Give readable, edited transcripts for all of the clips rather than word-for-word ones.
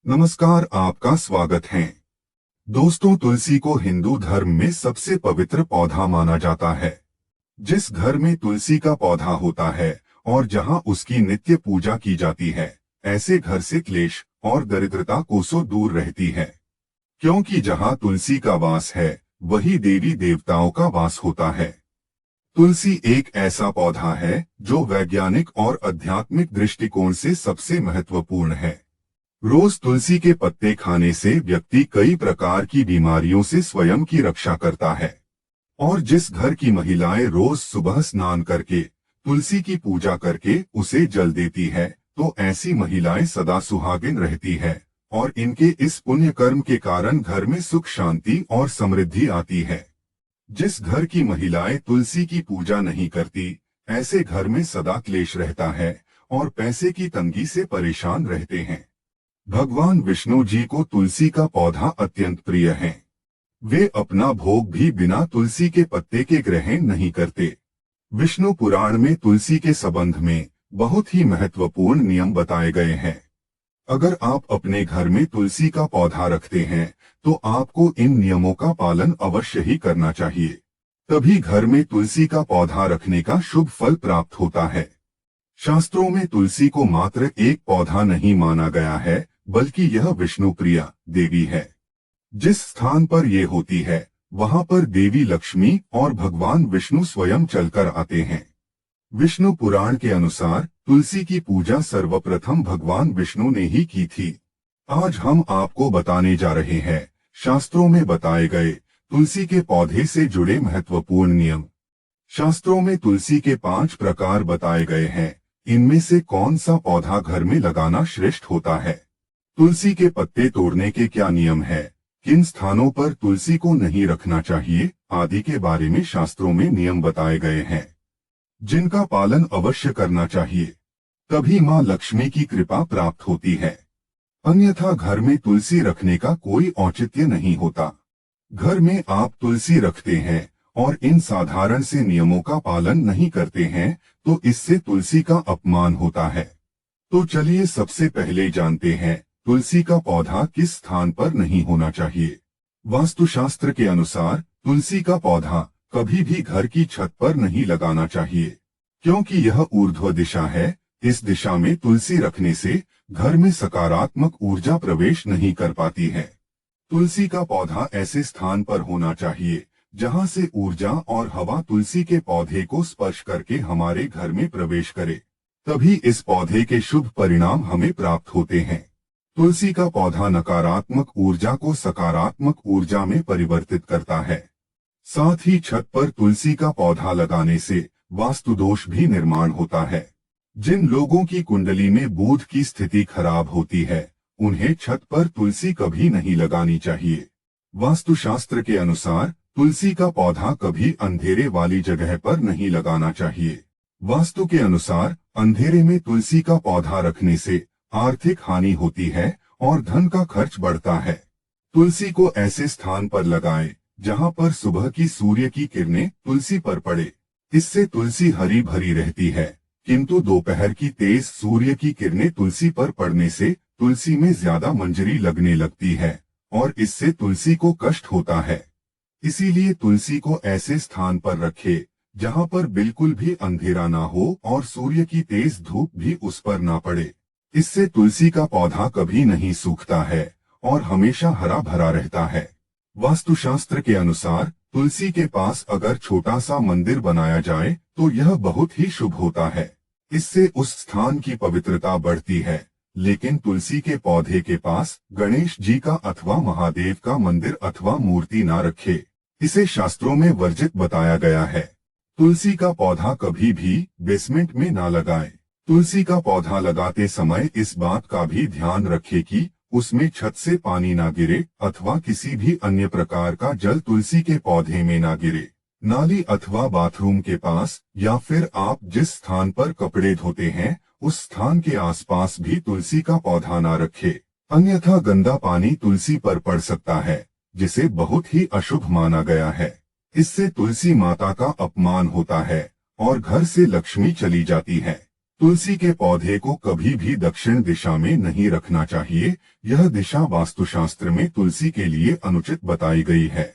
नमस्कार, आपका स्वागत है। दोस्तों, तुलसी को हिंदू धर्म में सबसे पवित्र पौधा माना जाता है। जिस घर में तुलसी का पौधा होता है और जहां उसकी नित्य पूजा की जाती है, ऐसे घर से क्लेश और दरिद्रता कोसों दूर रहती है। क्योंकि जहां तुलसी का वास है, वही देवी देवताओं का वास होता है। तुलसी एक ऐसा पौधा है जो वैज्ञानिक और आध्यात्मिक दृष्टिकोण से सबसे महत्वपूर्ण है। रोज तुलसी के पत्ते खाने से व्यक्ति कई प्रकार की बीमारियों से स्वयं की रक्षा करता है। और जिस घर की महिलाएं रोज सुबह स्नान करके तुलसी की पूजा करके उसे जल देती है, तो ऐसी महिलाएं सदा सुहागिन रहती है और इनके इस पुण्य कर्म के कारण घर में सुख शांति और समृद्धि आती है। जिस घर की महिलाएं तुलसी की पूजा नहीं करती, ऐसे घर में सदा क्लेश रहता है और पैसे की तंगी से परेशान रहते हैं। भगवान विष्णु जी को तुलसी का पौधा अत्यंत प्रिय है। वे अपना भोग भी बिना तुलसी के पत्ते के ग्रहण नहीं करते। विष्णु पुराण में तुलसी के संबंध में बहुत ही महत्वपूर्ण नियम बताए गए हैं। अगर आप अपने घर में तुलसी का पौधा रखते हैं, तो आपको इन नियमों का पालन अवश्य ही करना चाहिए। तभी घर में तुलसी का पौधा रखने का शुभ फल प्राप्त होता है। शास्त्रों में तुलसी को मात्र एक पौधा नहीं माना गया है, बल्कि यह विष्णु प्रिया देवी है। जिस स्थान पर ये होती है, वहां पर देवी लक्ष्मी और भगवान विष्णु स्वयं चलकर आते हैं। विष्णु पुराण के अनुसार तुलसी की पूजा सर्वप्रथम भगवान विष्णु ने ही की थी। आज हम आपको बताने जा रहे हैं शास्त्रों में बताए गए तुलसी के पौधे से जुड़े महत्वपूर्ण नियम। शास्त्रों में तुलसी के 5 प्रकार बताए गए हैं। इनमें से कौन सा पौधा घर में लगाना श्रेष्ठ होता है, तुलसी के पत्ते तोड़ने के क्या नियम है, किन स्थानों पर तुलसी को नहीं रखना चाहिए आदि के बारे में शास्त्रों में नियम बताए गए हैं, जिनका पालन अवश्य करना चाहिए। तभी मां लक्ष्मी की कृपा प्राप्त होती है। अन्यथा घर में तुलसी रखने का कोई औचित्य नहीं होता। घर में आप तुलसी रखते हैं और इन साधारण से नियमों का पालन नहीं करते हैं, तो इससे तुलसी का अपमान होता है। तो चलिए सबसे पहले जानते हैं तुलसी का पौधा किस स्थान पर नहीं होना चाहिए। वास्तुशास्त्र के अनुसार तुलसी का पौधा कभी भी घर की छत पर नहीं लगाना चाहिए, क्योंकि यह ऊर्ध्व दिशा है। इस दिशा में तुलसी रखने से घर में सकारात्मक ऊर्जा प्रवेश नहीं कर पाती है। तुलसी का पौधा ऐसे स्थान पर होना चाहिए जहां से ऊर्जा और हवा तुलसी के पौधे को स्पर्श करके हमारे घर में प्रवेश करे, तभी इस पौधे के शुभ परिणाम हमें प्राप्त होते हैं। तुलसी का पौधा नकारात्मक ऊर्जा को सकारात्मक ऊर्जा में परिवर्तित करता है। साथ ही छत पर तुलसी का पौधा लगाने से वास्तु दोष भी निर्माण होता है। जिन लोगों की कुंडली में बुध की स्थिति खराब होती है, उन्हें छत पर तुलसी कभी नहीं लगानी चाहिए। वास्तुशास्त्र के अनुसार तुलसी का पौधा कभी अंधेरे वाली जगह पर नहीं लगाना चाहिए। वास्तु के अनुसार अंधेरे में तुलसी का पौधा रखने से आर्थिक हानि होती है और धन का खर्च बढ़ता है। तुलसी को ऐसे स्थान पर लगाएं जहां पर सुबह की सूर्य की किरणें तुलसी पर पड़े। इससे तुलसी हरी भरी रहती है, किंतु दोपहर की तेज सूर्य की किरणें तुलसी पर पड़ने से तुलसी में ज्यादा मंजरी लगने लगती है और इससे तुलसी को कष्ट होता है। इसीलिए तुलसी को ऐसे स्थान पर रखे जहां पर बिल्कुल भी अंधेरा ना हो और सूर्य की तेज धूप भी उस पर ना पड़े। इससे तुलसी का पौधा कभी नहीं सूखता है और हमेशा हरा भरा रहता है। वास्तुशास्त्र के अनुसार तुलसी के पास अगर छोटा सा मंदिर बनाया जाए तो यह बहुत ही शुभ होता है। इससे उस स्थान की पवित्रता बढ़ती है। लेकिन तुलसी के पौधे के पास गणेश जी का अथवा महादेव का मंदिर अथवा मूर्ति ना रखे, इसे शास्त्रों में वर्जित बताया गया है। तुलसी का पौधा कभी भी बेसमेंट में ना लगाएं। तुलसी का पौधा लगाते समय इस बात का भी ध्यान रखें कि उसमें छत से पानी ना गिरे अथवा किसी भी अन्य प्रकार का जल तुलसी के पौधे में ना गिरे। नाली अथवा बाथरूम के पास या फिर आप जिस स्थान पर कपड़े धोते हैं, उस स्थान के आसपास भी तुलसी का पौधा ना रखे। अन्यथा गंदा पानी तुलसी पर पड़ सकता है, जिसे बहुत ही अशुभ माना गया है। इससे तुलसी माता का अपमान होता है और घर से लक्ष्मी चली जाती है। तुलसी के पौधे को कभी भी दक्षिण दिशा में नहीं रखना चाहिए। यह दिशा वास्तुशास्त्र में तुलसी के लिए अनुचित बताई गई है।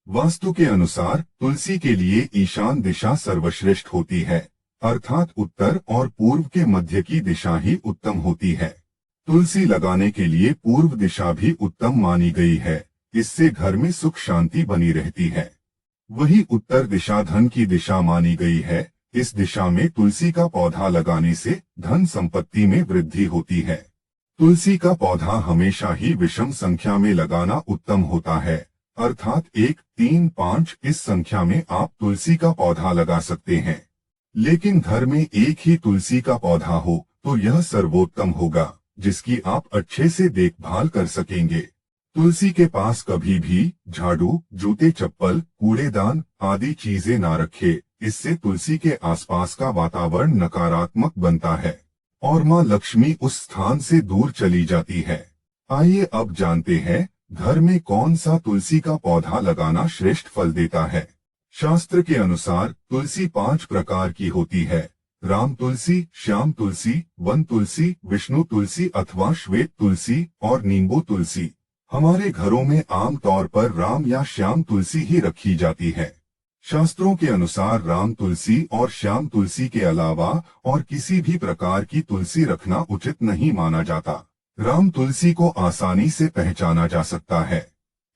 वास्तु के अनुसार तुलसी के लिए ईशान दिशा सर्वश्रेष्ठ होती है, अर्थात उत्तर और पूर्व के मध्य की दिशा ही उत्तम होती है। तुलसी लगाने के लिए पूर्व दिशा भी उत्तम मानी गई है। इससे घर में सुख शांति बनी रहती है। वही उत्तर दिशा धन की दिशा मानी गई है। इस दिशा में तुलसी का पौधा लगाने से धन संपत्ति में वृद्धि होती है। तुलसी का पौधा हमेशा ही विषम संख्या में लगाना उत्तम होता है, अर्थात 1, 3, 5 इस संख्या में आप तुलसी का पौधा लगा सकते हैं। लेकिन घर में एक ही तुलसी का पौधा हो तो यह सर्वोत्तम होगा, जिसकी आप अच्छे से देखभाल कर सकेंगे। तुलसी के पास कभी भी झाड़ू, जूते, चप्पल, कूड़ेदान आदि चीजें ना रखे। इससे तुलसी के आसपास का वातावरण नकारात्मक बनता है और मां लक्ष्मी उस स्थान से दूर चली जाती है। आइए अब जानते हैं घर में कौन सा तुलसी का पौधा लगाना श्रेष्ठ फल देता है। शास्त्र के अनुसार तुलसी 5 प्रकार की होती है: राम तुलसी, श्याम तुलसी, वन तुलसी, विष्णु तुलसी अथवा श्वेत तुलसी और नींबू तुलसी। हमारे घरों में आमतौर पर राम या श्याम तुलसी ही रखी जाती है। शास्त्रों के अनुसार राम तुलसी और श्याम तुलसी के अलावा और किसी भी प्रकार की तुलसी रखना उचित नहीं माना जाता। राम तुलसी को आसानी से पहचाना जा सकता है।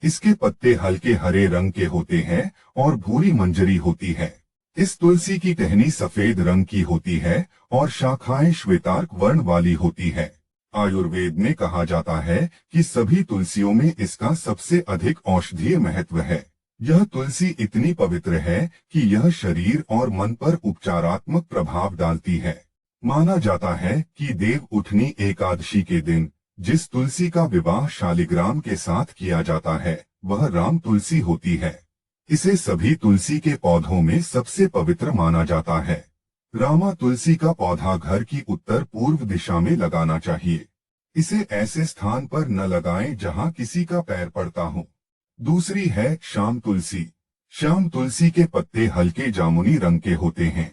इसके पत्ते हल्के हरे रंग के होते हैं और भूरी मंजरी होती है। इस तुलसी की टहनी सफेद रंग की होती है और शाखाएं श्वेतार्क वर्ण वाली होती है। आयुर्वेद में कहा जाता है कि सभी तुलसियों में इसका सबसे अधिक औषधीय महत्व है। यह तुलसी इतनी पवित्र है कि यह शरीर और मन पर उपचारात्मक प्रभाव डालती है। माना जाता है कि देव उठनी एकादशी के दिन जिस तुलसी का विवाह शालिग्राम के साथ किया जाता है वह राम तुलसी होती है। इसे सभी तुलसी के पौधों में सबसे पवित्र माना जाता है। रामा तुलसी का पौधा घर की उत्तर पूर्व दिशा में लगाना चाहिए। इसे ऐसे स्थान पर न लगाएं जहां किसी का पैर पड़ता हो। दूसरी है श्याम तुलसी। श्याम तुलसी के पत्ते हल्के जामुनी रंग के होते हैं।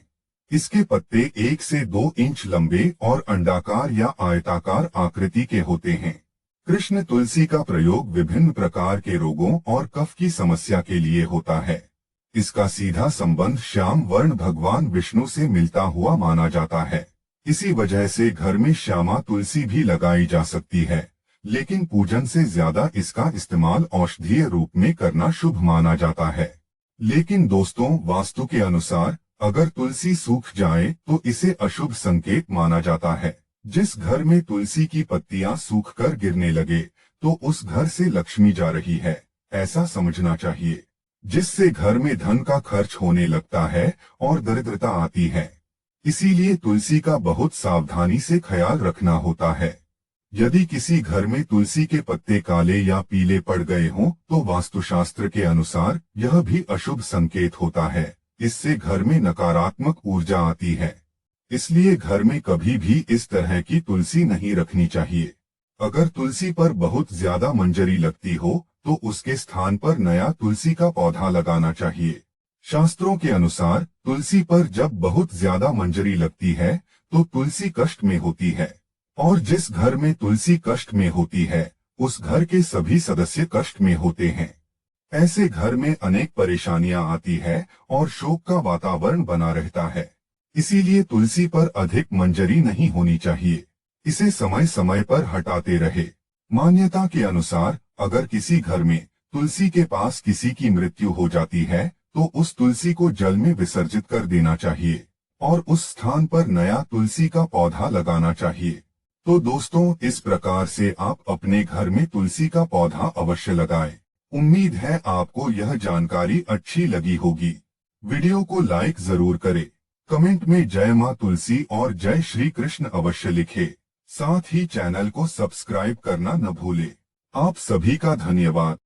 इसके पत्ते 1 से 2 इंच लंबे और अंडाकार या आयताकार आकृति के होते हैं। कृष्ण तुलसी का प्रयोग विभिन्न प्रकार के रोगों और कफ की समस्या के लिए होता है। इसका सीधा संबंध श्याम वर्ण भगवान विष्णु से मिलता हुआ माना जाता है। इसी वजह से घर में श्यामा तुलसी भी लगाई जा सकती है, लेकिन पूजन से ज्यादा इसका इस्तेमाल औषधीय रूप में करना शुभ माना जाता है। लेकिन दोस्तों, वास्तु के अनुसार अगर तुलसी सूख जाए तो इसे अशुभ संकेत माना जाता है। जिस घर में तुलसी की पत्तियां सूखकर गिरने लगे तो उस घर से लक्ष्मी जा रही है, ऐसा समझना चाहिए, जिससे घर में धन का खर्च होने लगता है और दरिद्रता आती है। इसीलिए तुलसी का बहुत सावधानी से ख्याल रखना होता है। यदि किसी घर में तुलसी के पत्ते काले या पीले पड़ गए हों तो वास्तुशास्त्र के अनुसार यह भी अशुभ संकेत होता है। इससे घर में नकारात्मक ऊर्जा आती है। इसलिए घर में कभी भी इस तरह की तुलसी नहीं रखनी चाहिए। अगर तुलसी पर बहुत ज्यादा मंजरी लगती हो तो उसके स्थान पर नया तुलसी का पौधा लगाना चाहिए। शास्त्रों के अनुसार तुलसी पर जब बहुत ज्यादा मंजरी लगती है तो तुलसी कष्ट में होती है, और जिस घर में तुलसी कष्ट में होती है उस घर के सभी सदस्य कष्ट में होते हैं। ऐसे घर में अनेक परेशानियां आती है और शोक का वातावरण बना रहता है। इसीलिए तुलसी पर अधिक मंजरी नहीं होनी चाहिए। इसे समय समय पर हटाते रहे। मान्यता के अनुसार अगर किसी घर में तुलसी के पास किसी की मृत्यु हो जाती है तो उस तुलसी को जल में विसर्जित कर देना चाहिए और उस स्थान पर नया तुलसी का पौधा लगाना चाहिए। तो दोस्तों, इस प्रकार से आप अपने घर में तुलसी का पौधा अवश्य लगाएं। उम्मीद है आपको यह जानकारी अच्छी लगी होगी। वीडियो को लाइक जरूर करें। कमेंट में जय मां तुलसी और जय श्री कृष्ण अवश्य लिखें। साथ ही चैनल को सब्सक्राइब करना न भूलें। आप सभी का धन्यवाद।